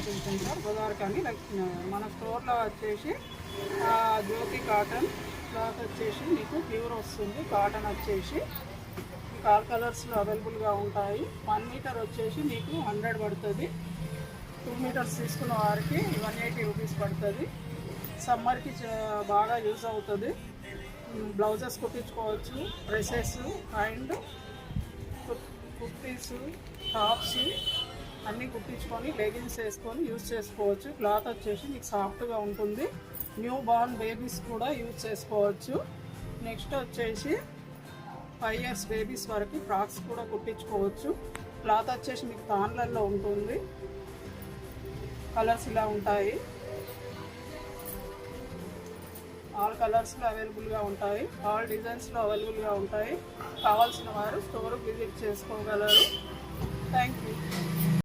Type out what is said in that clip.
Shopping centre Godavarikhani. మన స్టోర్లో వచ్చేసి జ్యోతి కాటన్ క్లాత్ వచ్చేసి మీకు ప్యూర్ వస్తుంది. కాటన్ వచ్చేసి ఆల్ కలర్స్లో అవైలబుల్గా ఉంటాయి. 1 మీటర్ వచ్చేసి మీకు 100 పడుతుంది. 2 మీటర్స్ తీసుకున్న వారికి 180 రూపీస్ పడుతుంది. సమ్మర్కి బాగా యూజ్ అవుతుంది. బ్లౌజెస్ కుట్టించుకోవచ్చు, డ్రెస్సెస్ అండ్ కుర్తీస్, టాప్స్ అన్నీ కుట్టించుకొని లెగిన్స్ వేసుకొని యూజ్ చేసుకోవచ్చు. క్లాత్ వచ్చేసి మీకు సాఫ్ట్గా ఉంటుంది. న్యూ బార్న్ బేబీస్ కూడా యూజ్ చేసుకోవచ్చు. నెక్స్ట్ వచ్చేసి 5 years బేబీస్ వరకు ఫ్రాక్స్ కూడా కుట్టించుకోవచ్చు. క్లాత్ వచ్చేసి మీకు తాన్లలో ఉంటుంది. కలర్స్ ఇలా ఉంటాయి. ఆల్ కలర్స్లో అవైలబుల్గా ఉంటాయి. ఆల్ డిజైన్స్లో అవైలబుల్గా ఉంటాయి. కావాల్సిన వారు స్టోర్కి విజిట్ చేసుకోగలరు. Thank you.